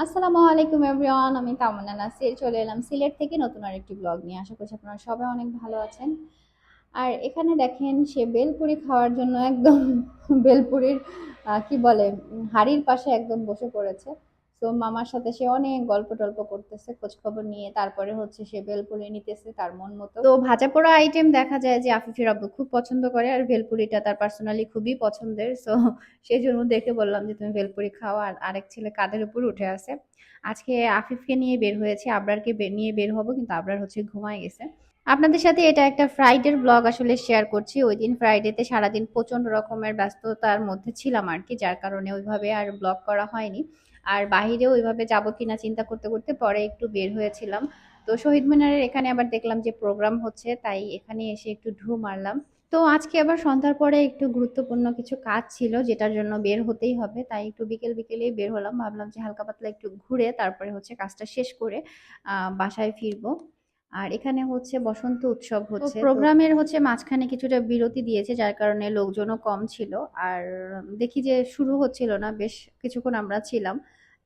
আসসালামু আলাইকুম এভরিওয়ান, আমি তামান্না নাসির চলে এলাম সিলেট থেকে নতুন আরেকটি ব্লগ নিয়ে। আশা করছি আপনারা সবাই অনেক ভালো আছেন। আর এখানে দেখেন সে বেলপুরি খাওয়ার জন্য একদম বেলপুরির কি বলে হাড়ির পাশে একদম বসে পড়েছে। তো মামার সাথে সে অনেক গল্প টল্প করতেছে, খোঁজ খবর নিয়ে তারপরে হচ্ছে সে বেলপুরি নিতেছে তার মন মতো। তো ভাজা পোড়া আইটেম দেখা যায় যে আফিফের আব্বু খুব পছন্দ করে, আর ভেলপুরিটা তার পার্সোনালি খুবই পছন্দের। সো সেই জন্য দেখে বললাম যে তুমি ভেলপুরি খাও। আর আরেক ছেলে কাঁধের উপর উঠে আছে। আজকে আফিফকে নিয়ে বের হয়েছে, আবরারকে নিয়ে বের হবো, কিন্তু আবরার হচ্ছে ঘুমায় গেছে। আপনাদের সাথে এটা একটা ফ্রাইডের ব্লগ আসলে শেয়ার করছি। ওই দিন ফ্রাইডেতে সারাদিন প্রচন্ড রকমের ব্যস্ততার মধ্যে ছিলাম আর কি, যার কারণে ওইভাবে আর ব্লগ করা হয়নি। আর বাহিরেও ওইভাবে যাবো কিনা চিন্তা করতে করতে পরে একটু বের হয়েছিলাম। তো শহীদ মিনারের এখানে আবার দেখলাম যে প্রোগ্রাম হচ্ছে, তাই এখানে এসে একটু ঢু মারলাম। তো আজকে আবার সন্ধ্যার পরে একটু গুরুত্বপূর্ণ কিছু কাজ ছিল, যেটার জন্য বের হতেই হবে, তাই একটু বিকেল বিকেলেই বের হলাম। ভাবলাম যে হালকা পাতলা একটু ঘুরে তারপরে হচ্ছে কাজটা শেষ করে বাসায় ফিরবো। আর এখানে হচ্ছে বসন্ত উৎসব হচ্ছে, প্রোগ্রামের হচ্ছে মাঝখানে কিছুটা বিরতি দিয়েছে, যার কারণে লোকজনও কম ছিল। আর দেখি যে শুরু হচ্ছিল না, বেশ কিছুক্ষণ আমরা ছিলাম।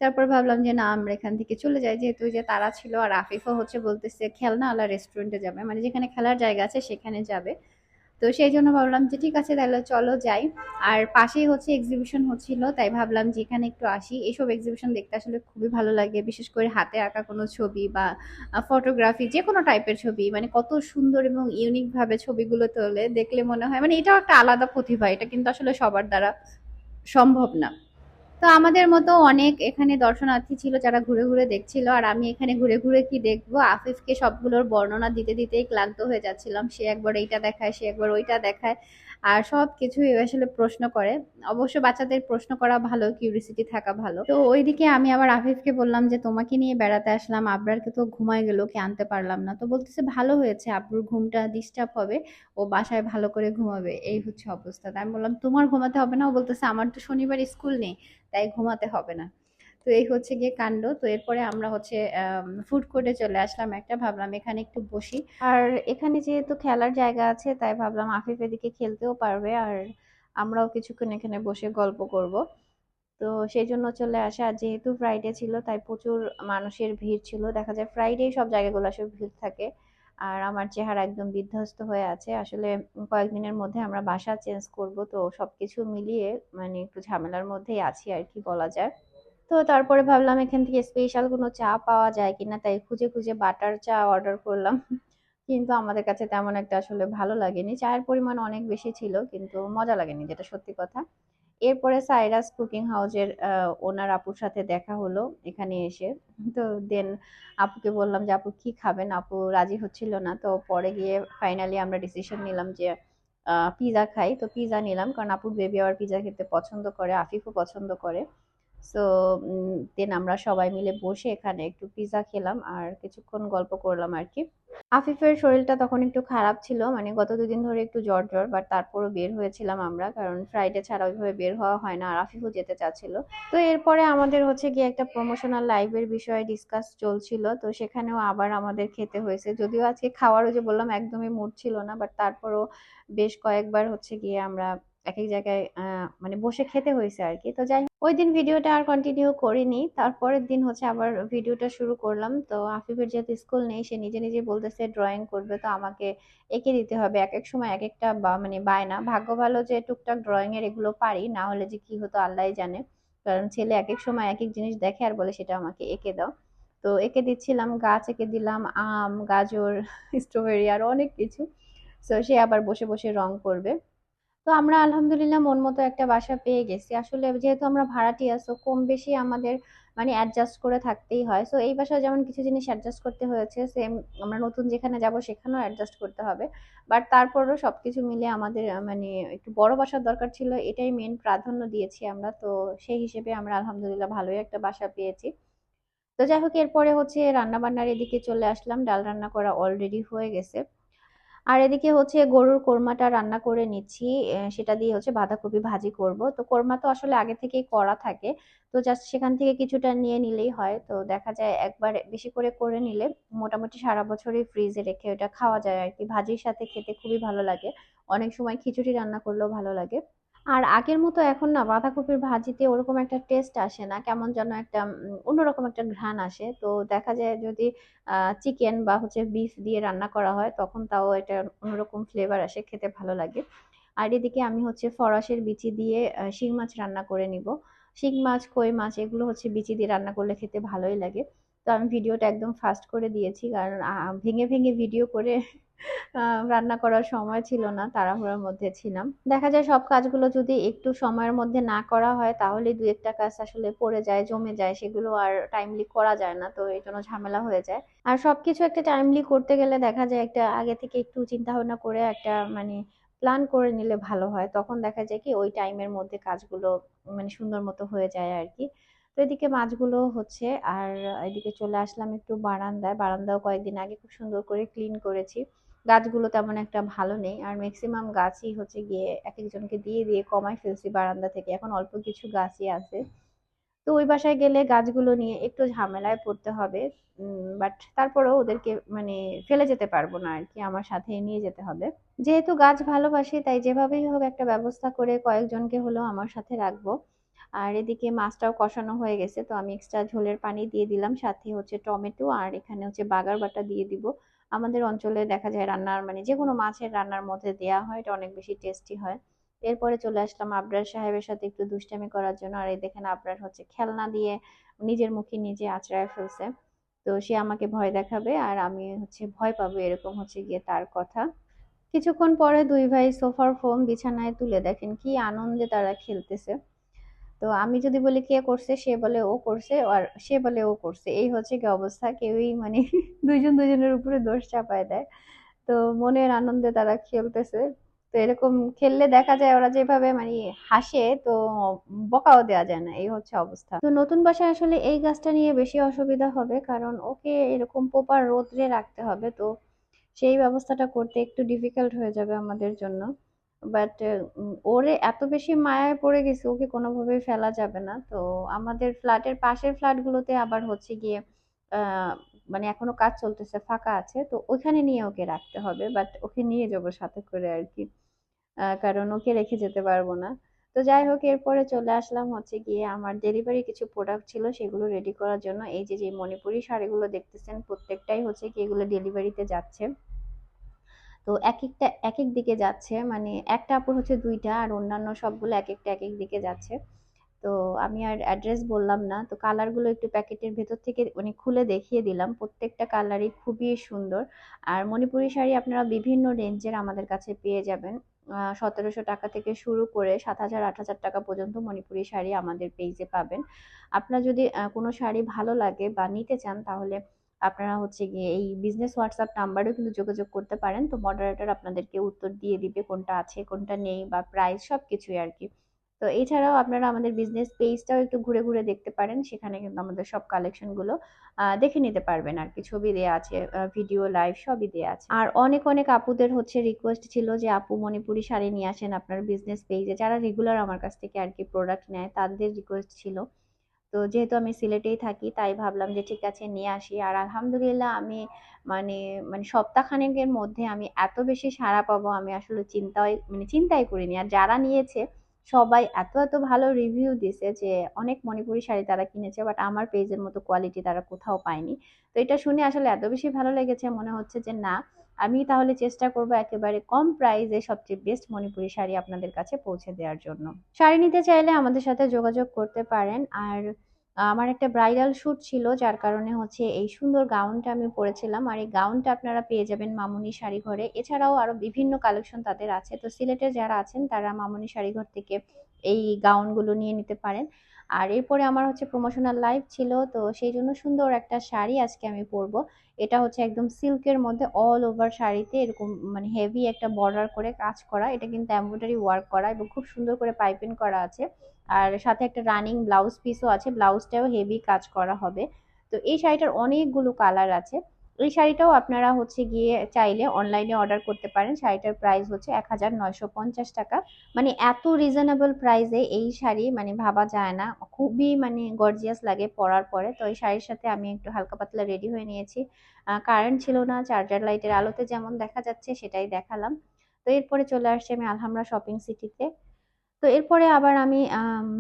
তারপর ভাবলাম যে না, আমরা এখান থেকে চলে যাই, যেহেতু যে তারা ছিল। আর আফিফা হচ্ছে বলতেছে খেলনা আলা রেস্টুরেন্টে যাবে, মানে যেখানে খেলার জায়গা আছে সেখানে যাবে। তো সেই জন্য ভাবলাম যে ঠিক আছে তাহলে চলো যাই। আর পাশেই হচ্ছে এক্সিবিশন হচ্ছিল, তাই ভাবলাম যে এখানে একটু আসি। এসব এক্সিবিশন দেখতে আসলে খুবই ভালো লাগে, বিশেষ করে হাতে আঁকা কোনো ছবি বা ফটোগ্রাফি, যে কোনো টাইপের ছবি, মানে কত সুন্দর এবং ইউনিক ভাবে ছবিগুলো তোলে, দেখলে মনে হয় মানে এটাও একটা আলাদা প্রতিভা। এটা কিন্তু আসলে সবার দ্বারা সম্ভব না। তো আমাদের মতো অনেক এখানে দর্শনার্থী ছিল যারা ঘুরে ঘুরে দেখছিল, আর আমি এখানে ঘুরে ঘুরে কি দেখবো, আফিফকে সবগুলোর বর্ণনা দিতে দিতেই ক্লান্ত হয়ে যাচ্ছিলাম। সে একবার এইটা দেখায়, সে একবার ওইটা দেখায়, আর সব কিছুই আসলে প্রশ্ন করে। অবশ্য বাচ্চাদের প্রশ্ন করা ভালো, কিউরিসিটি থাকা ভালো। তো ওইদিকে আমি আবার আফিফকে বললাম যে তোমাকে নিয়ে বেড়াতে আসলাম, আবরারকে তো ঘুমায় গেল, কে আনতে পারলাম না। তো বলতেছে ভালো হয়েছে, আব্বুর ঘুমটা ডিস্টার্ব হবে, ও বাসায় ভালো করে ঘুমাবে। এই হচ্ছে অবস্থা। তাই আমি বললাম তোমার ঘুমাতে হবে না? ও বলতেছে আমার তো শনিবার স্কুল নেই, তাই ঘুমাতে হবে না। তো এই হচ্ছে গিয়ে কাণ্ড। তো এরপরে আমরা হচ্ছে ফুড কোর্টে চলে আসলাম একটা, ভাবলাম এখানে একটু বসি। আর এখানে যেহেতু খেলার জায়গা আছে, তাই ভাবলাম আফিফ এদিকে খেলতেও পারবে, আর আমরাও কিছুক্ষণ এখানে বসে গল্প করব। তো সেই জন্য চলে আসা। আর যেহেতু ফ্রাইডে ছিল, তাই প্রচুর মানুষের ভিড় ছিল। দেখা যায় ফ্রাইডে সব জায়গাগুলো আসলে ভিড় থাকে। আর আমার চেহারা একদম বিধ্বস্ত হয়ে আছে আসলে। কয়েকদিনের মধ্যে আমরা বাসা চেঞ্জ করব, তো সবকিছু মিলিয়ে মানে একটু ঝামেলার মধ্যেই আছি আর কি বলা যায়। তো তারপরে ভাবলাম এখান থেকে স্পেশাল কোনো চা পাওয়া যায় কিনা, তাই খুঁজে খুঁজে বাটার চা অর্ডার করলাম। কিন্তু আমাদের কাছে তেমন একটা আসলে ভালো লাগেনি, চায়ের পরিমাণ অনেক বেশি ছিল কিন্তু মজা লাগেনি, যেটা সত্যি কথা। এরপরে সাইরাস কুকিং হাউসের ওনার আপুর সাথে দেখা হলো এখানে এসে। তো দেন আপুকে বললাম যে আপু কি খাবেন, আপু রাজি হচ্ছিল না। তো পরে গিয়ে ফাইনালি আমরা ডিসিশন নিলাম যে পিজা খাই। তো পিজা নিলাম, কারণ আপুর বেবি আবার পিজা খেতে পছন্দ করে, আফিফও পছন্দ করে। সো দেন আমরা সবাই মিলে বসে এখানে একটু পিজা খেলাম আর কিছুক্ষণ গল্প করলাম আর কি। আফিফের শরীরটা তখন একটু খারাপ ছিল, মানে গত 2 দিন ধরে একটু জ্বর জ্বর, বাট তারপরও বের হয়েছিলাম আমরা, কারণ ফ্রাইডে ছাড়া ওইভাবে বের হওয়া হয় না, আর আফিফও যেতে চাচ্ছিল। তো এরপরে আমাদের হচ্ছে গিয়ে একটা প্রমোশনাল লাইভের বিষয়ে ডিসকাস চলছিল, তো সেখানেও আবার আমাদের খেতে হয়েছে। যদিও আজকে খাওয়ারও যে বললাম একদমই মুড ছিল না, বাট তারপরও বেশ কয়েকবার হচ্ছে গিয়ে আমরা এক এক জায়গায় মানে বসে খেতে হয়েছে আর কি। তো যাই হোক, ওই দিন ভিডিওটা আর কন্টিনিউ করিনি। তারপরের দিন হচ্ছে আবার ভিডিওটা শুরু করলাম। তো আফিফের যেহেতু স্কুল নেই, সে নিজে নিজে বলতেছে ড্রয়িং করবে, তো আমাকে এঁকে দিতে হবে। এক এক সময় এক একটা মানে বায়না। ভাগ্য ভালো যে টুকটাক ড্রয়িং এর এগুলো পারি, না হলে যে কি হতো আল্লাহই জানে। কারণ ছেলে এক এক সময় এক এক জিনিস দেখে আর বলে সেটা আমাকে এঁকে দাও। তো এঁকে দিচ্ছিলাম, গাছ এঁকে দিলাম, আম, গাজর, স্ট্রবেরি, আর অনেক কিছু। তো সে আবার বসে বসে রং করবে। তো আমরা আলহামদুলিল্লাহ মন মতো একটা বাসা পেয়ে গেছি। আসলে যেহেতু আমরা ভাড়াটিয়া, সো কম বেশি আমাদের মানে অ্যাডজাস্ট করে থাকতেই হয়। সো এই বাসায় যেমন কিছু জিনিস অ্যাডজাস্ট করতে হয়েছে, সেম আমরা নতুন যেখানে যাব সেখানেও অ্যাডজাস্ট করতে হবে। বাট তারপরও সবকিছু মিলে আমাদের মানে একটু বড় বাসার দরকার ছিল, এটাই মেন প্রাধান্য দিয়েছি আমরা। তো সেই হিসেবে আমরা আলহামদুলিল্লাহ ভালোই একটা বাসা পেয়েছি। তো যাই হোক, এরপরে হচ্ছে রান্না বান্নার এদিকে চলে আসলাম। ডাল রান্না করা অলরেডি হয়ে গেছে। আর এদিকে হচ্ছে গরুর কোরমাটা রান্না করে নিচ্ছি। সেটা দিয়ে হচ্ছে বাঁধাকপি ভাজি করব। তো কোরমা তো আসলে আগে থেকেই করা থাকে, তো জাস্ট সেখান থেকে কিছুটা নিয়ে নিলেই হয়। তো দেখা যায় একবার বেশি করে করে নিলে মোটামুটি সারা বছরই ফ্রিজে রেখে ওটা খাওয়া যায় আর কি। ভাজির সাথে খেতে খুবই ভালো লাগে, অনেক সময় খিচুড়ি রান্না করলেও ভালো লাগে। আর আগের মতো এখন না বাঁধাকপির ভাজিতে ওরকম একটা টেস্ট আসে না, কেমন যেন একটা অন্যরকম একটা ঘ্রাণ আসে। তো দেখা যায় যদি চিকেন বা হচ্ছে বিফ দিয়ে রান্না করা হয় তখন তাও এটা অন্যরকম ফ্লেভার আসে, খেতে ভালো লাগে। আর এদিকে আমি হচ্ছে ফরাসের বিচি দিয়ে শিং মাছ রান্না করে নিব। শিং মাছ, কই মাছ এগুলো হচ্ছে বিচি দিয়ে রান্না করলে খেতে ভালোই লাগে। তো আমি ভিডিওটা একদম ফাস্ট করে দিয়েছি, কারণ ভেঙে ভেঙে ভিডিও করে রান্না করার সময় ছিল না, তাড়াহুড়োর মধ্যে ছিলাম। দেখা যায় সব কাজগুলো যদি একটু সময়ের মধ্যে না করা হয় তাহলে দু একটা কাজ আসলে পড়ে যায়, জমে যায়, সেগুলো আর টাইমলি করা যায় না, তো এই জন্য ঝামেলা হয়ে যায়। আর সবকিছু একটা টাইমলি করতে গেলে দেখা যায় একটা আগে থেকে একটু চিন্তা ভাবনা করে একটা মানে প্ল্যান করে নিলে ভালো হয়, তখন দেখা যায় কি ওই টাইমের মধ্যে কাজগুলো মানে সুন্দর মতো হয়ে যায় আর কি। তো এদিকে মাছগুলো হচ্ছে, আর এদিকে চলে আসলাম একটু বারান্দায়। বারান্দাও কয়েকদিন আগে খুব সুন্দর করে ক্লিন করেছি। গাছগুলো তেমন একটা ভালো নেই, আর ম্যাক্সিমাম গাছই হচ্ছে গিয়ে এক একজনকে দিয়ে দিয়ে কমাই ফেলছি বারান্দা থেকে, এখন অল্প কিছু গাছই আছে। তো ওই বাসায় গেলে গাছগুলো নিয়ে একটু ঝামেলায় পড়তে হবে, বাট তারপরেও ওদেরকে মানে ফেলে যেতে পারবো না আর কি, আমার সাথে নিয়ে যেতে হবে। যেহেতু গাছ ভালোবাসি তাই যেভাবেই হোক একটা ব্যবস্থা করে কয়েকজনকে হলেও আমার সাথে রাখবো। আর এদিকে মাছটাও কষানো হয়ে গেছে, তো আমি এক্সট্রা ঝোলের পানি দিয়ে দিলাম, সাথে হচ্ছে টমেটো আর এখানে হচ্ছে বাগার বাটা দিয়ে দিব। আমাদের অঞ্চলে দেখা যায় রান্নার মানে যে কোনো মাছের রান্নার মধ্যে দেয়া হয়, এটা অনেক বেশি টেস্টি হয়। এরপরে চলে আসলাম আবরার সাহেবের সাথে একটু দুষ্টামি করার জন্য। আর এই দেখেন আবরার হচ্ছে খেলনা দিয়ে নিজের মুখে নিজে আঁচড়ায় ফেলছে। তো সে আমাকে ভয় দেখাবে আর আমি হচ্ছে ভয় পাবো, এরকম হচ্ছে গিয়ে তার কথা। কিছুক্ষণ পরে দুই ভাই সোফার ফোম বিছানায় তুলে দেখেন কি আনন্দে তারা খেলতেছে। তো আমি যদি বলি কে করছে, সে বলে ও করছে, আর সে বলে ও করছে, এই হচ্ছে কি অবস্থা, কেউই মানে দুইজন দুজনের উপরে দোষ চাপায় দেয়। তো মনের আনন্দে তারা খেলতেছে। তো এরকম খেললে দেখা যায় ওরা যেভাবে মানে হাসে, তো বকাও দেওয়া যায় না, এই হচ্ছে অবস্থা। তো নতুন বাসায় আসলে এই গাছটা নিয়ে বেশি অসুবিধা হবে, কারণ ওকে এরকম প্রপার রোদ্রে রাখতে হবে, তো সেই ব্যবস্থাটা করতে একটু ডিফিকাল্ট হয়ে যাবে আমাদের জন্য। বাট ওরে এত বেশি মায়ায় পড়ে গেছে, ওকে কোনোভাবেই ফেলা যাবে না। তো আমাদের ফ্ল্যাটের পাশের ফ্ল্যাটগুলোতে আবার হচ্ছে গিয়ে আহ মানে এখনো কাজ চলতেছে, ফাঁকা আছে, তো ওইখানে নিয়ে ওকে রাখতে হবে, বাট ওকে নিয়ে যাবো সাথে করে আর কি। কারণ ওকে রেখে যেতে পারবো না। তো যাই হোক, এরপরে চলে আসলাম হচ্ছে গিয়ে আমার ডেলিভারি কিছু প্রোডাক্ট ছিল সেগুলো রেডি করার জন্য। এই যে যে মণিপুরি শাড়িগুলো দেখতেছেন প্রত্যেকটাই হচ্ছে কি এগুলো ডেলিভারিতে যাচ্ছে। তো একেকটা একেক দিকে যাচ্ছে, মানে একটা আপুর হচ্ছে ২ টা, আর অন্যান্য সবগুলো একেকটা একেক দিকে যাচ্ছে। তো আমি আর অ্যাড্রেস বললাম না। তো কালারগুলো একটু প্যাকেটের ভেতর থেকে মানে খুলে দেখিয়ে দিলাম। প্রত্যেকটা কালারই খুবই সুন্দর। আর মণিপুরি শাড়ি আপনারা বিভিন্ন রেঞ্জের আমাদের কাছে পেয়ে যাবেন। ১৭০০ টাকা থেকে শুরু করে ৭,০০০ ৮,০০০ টাকা পর্যন্ত মণিপুরি শাড়ি আমাদের পেজে পাবেন। আপনার যদি কোনো শাড়ি ভালো লাগে বা নিতে চান তাহলে আপনারা হচ্ছে গিয়ে এই বিজনেস হোয়াটসঅ্যাপ নাম্বারেও কিন্তু যোগাযোগ করতে পারেন। তো মডারেটর আপনাদেরকে উত্তর দিয়ে দিবে কোনটা আছে কোনটা নেই বা প্রাইস সবকিছুই আরকি। তো এছাড়াও আপনারা আমাদের বিজনেস পেজটাও একটু ঘুরে ঘুরে দেখতে পারেন, সেখানে কিন্তু আমাদের সব কালেকশন গুলো দেখে নিতে পারবেন আর কি, ছবি দেয়া আছে, ভিডিও লাইভ সবই দেয়া আছে। আর অনেক অনেক আপুদের হচ্ছে রিকোয়েস্ট ছিল যে আপু মণিপুরি শাড়ি নিয়ে আসেন আপনার বিজনেস পেজে, যারা রেগুলার আমার কাছ থেকে আর কি প্রোডাক্ট নেয় তাদের রিকোয়েস্ট ছিল। তো যেহেতু আমি সিলেটেই থাকি তাই ভাবলাম যে ঠিক আছে নিয়ে আসি। আর আলহামদুলিল্লাহ আমি মানে মানে সপ্তাহখানেকের মধ্যে আমি এত বেশি সাড়া পাবো আমি আসলে চিন্তাই করিনি। আর যারা নিয়েছে সবাই এত এত ভালো রিভিউ দিছে যে অনেক মণিপুরি শাড়ি তারা কিনেছে, বাট আমার পেজের মতো কোয়ালিটি তারা কোথাও পায়নি। তো এটা শুনে আসলে এত বেশি ভালো লেগেছে, মনে হচ্ছে যে না, আমি তাহলে চেষ্টা করব একেবারে কম প্রাইসে সবচেয়ে বেস্ট মণিপুরি শাড়ি আপনাদের কাছে পৌঁছে দেওয়ার জন্য। শাড়ি নিতে চাইলে আমাদের সাথে যোগাযোগ করতে পারেন। আর আমার একটা ব্রাইডাল শুট ছিল, যার কারণে হচ্ছে এই সুন্দর গাউনটা আমি পরেছিলাম। আর এই গাউনটা আপনারা পেয়ে যাবেন মামুনি শাড়িঘরে। এছাড়াও আরো বিভিন্ন কালেকশন তাদের আছে। তো সিলেটে যারা আছেন তারা মামুনি শাড়িঘর থেকে এই গাউনগুলো নিয়ে নিতে পারেন। আর এরপরে আমার হচ্ছে প্রমোশনাল লাইভ ছিল, তো সেই জন্য সুন্দর একটা শাড়ি আজকে আমি পরবো। এটা হচ্ছে একদম সিল্কের মধ্যে অল ওভার শাড়িতে এরকম মানে হেভি একটা বর্ডার করে কাজ করা, এটা কিন্তু এমব্রয়ডারি ওয়ার্ক করা এবং খুব সুন্দর করে পাইপিং করা আছে। আর সাথে একটা রানিং ব্লাউজ পিসও আছে, ব্লাউজটাও হেভি কাজ করা হবে। তো এই শাড়িটার অনেকগুলো কালার আছে। এই শাড়িটাও আপনারা হচ্ছে গিয়ে চাইলে অনলাইনে অর্ডার করতে পারেন। শাড়িটার প্রাইস হচ্ছে ১,৯৫০ টাকা। মানে এত রিজনেবল প্রাইসে এই শাড়ি মানে ভাবা যায় না, খুবই মানে গর্জিয়াস লাগে পরার পরে। তো এই শাড়ির সাথে আমি একটু হালকা পাতলা রেডি হয়ে নিয়েছি। কারেন্ট ছিল না, চার্জার লাইটের আলোতে যেমন দেখা যাচ্ছে সেটাই দেখালাম। তো এরপরে চলে আসছি আমি আলহামরা শপিং সিটিতে। তো এরপরে আবার আমি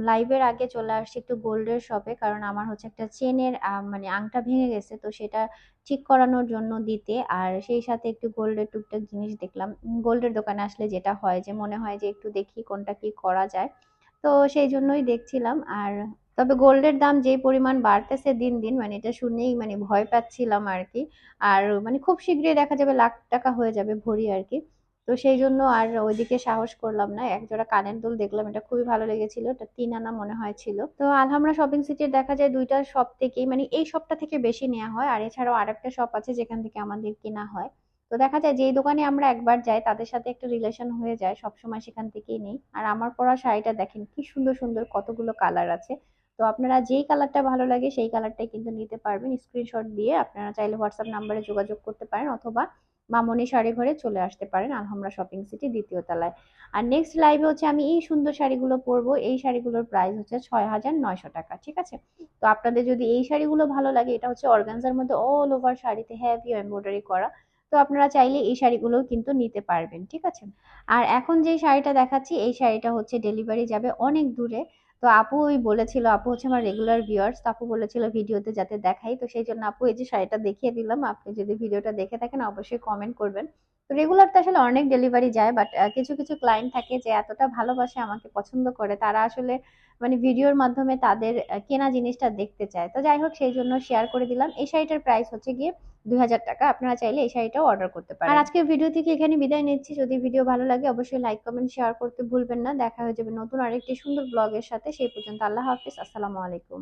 লাইভের আগে চলে আসছি একটু গোল্ডের শপে, কারণ আমার হচ্ছে একটা চেনের মানে আংটা ভেঙে গেছে, তো সেটা ঠিক করানোর জন্য দিতে, আর সেই সাথে একটু গোল্ডের টুকটাক জিনিস দেখলাম। গোল্ডের দোকানে আসলে যেটা হয় যে মনে হয় যে একটু দেখি কোনটা কি করা যায়, তো সেই জন্যই দেখছিলাম। আর তবে গোল্ডের দাম যে পরিমাণ বাড়তেছে দিন দিন, মানে এটা শুনেই মানে ভয় পাচ্ছিলাম আর কি। আর মানে খুব শীঘ্রই দেখা যাবে লাখ টাকা হয়ে যাবে ভরি আর কি। তো সেই জন্য আর ওইদিকে সাহস করলাম না। এক জোড়া কানের দুল দেখলাম, এটা খুবই ভালো লেগেছিল, এটা 3 আনা মনে হয় ছিল। তো আলহামরা শপিং সিটির দেখা যায় দুইটা শপ থেকেই, মানে এই শপটা থেকে বেশি নেওয়া হয়, আর এছাড়াও আরেকটা শপ আছে যেখান থেকে আমাদের কেনা হয়। তো দেখা যায় যেই দোকানে আমরা একবার যাই তাদের সাথে একটা রিলেশন হয়ে যায়, সবসময় সেখান থেকেই নেই। আর আমার পরা শাড়িটা দেখেন কি সুন্দর সুন্দর কতগুলো কালার আছে। তো আপনারা যেই কালারটা ভালো লাগে সেই কালারটাই কিন্তু নিতে পারবেন। স্ক্রিনশট দিয়ে আপনারা চাইলে হোয়াটসঅ্যাপ নাম্বারে যোগাযোগ করতে পারেন, অথবা মামনি শাড়ি ঘরে চলে আসতে পারেন আলহামরা শপিং সিটি দ্বিতীয় তলায়। আর নেক্সট লাইভে হচ্ছে আমি এই সুন্দর শাড়িগুলো পরবো। এই শাড়িগুলোর প্রাইস হচ্ছে 6,900 টাকা, ঠিক আছে? তো আপনাদের যদি এই শাড়িগুলো ভালো লাগে, এটা হচ্ছে অর্গানজার মধ্যে অল ওভার শাড়িতে হেভি এমব্রয়ডারি করা, তো আপনারা চাইলে এই শাড়িগুলোও কিন্তু নিতে পারবেন, ঠিক আছে? আর এখন যে শাড়িটা দেখাচ্ছি এই শাড়িটা হচ্ছে ডেলিভারি যাবে অনেক দূরে। তো আপু ওই বলেছিল, আপু হচ্ছে আমার রেগুলার ভিউয়ার্স, তো আপু বলেছিল ভিডিওতে যাতে দেখাই, তো সেই জন্য আপু এই যে শাড়িটা দেখিয়ে দিলাম। আপনি যদি ভিডিওটা দেখে থাকেন অবশ্যই কমেন্ট করবেন। তো রেগুলার তো আসলে অনেক ডেলিভারি যায়, বাট কিছু কিছু ক্লায়েন্ট থাকে যে এতটা ভালোবাসে, আমাকে পছন্দ করে, তারা আসলে মানে ভিডিওর মাধ্যমে তাদের কেনা জিনিসটা দেখতে চায়। তো যাই হোক, সেই জন্য শেয়ার করে দিলাম। এই শাড়িটার প্রাইস হচ্ছে গিয়ে 2,000 টাকা। আপনারা চাইলে এই শাড়িটাও অর্ডার করতে পারেন। আর আজকের ভিডিও থেকে এখানে বিদায় নিচ্ছি। যদি ভিডিও ভালো লাগে অবশ্যই লাইক কমেন্ট শেয়ার করতে ভুলবেন না। দেখা হয়ে যাবে নতুন আরেকটি সুন্দর ব্লগের সাথে। সেই পর্যন্ত আল্লাহ হাফিজ, আসসালামু আলাইকুম।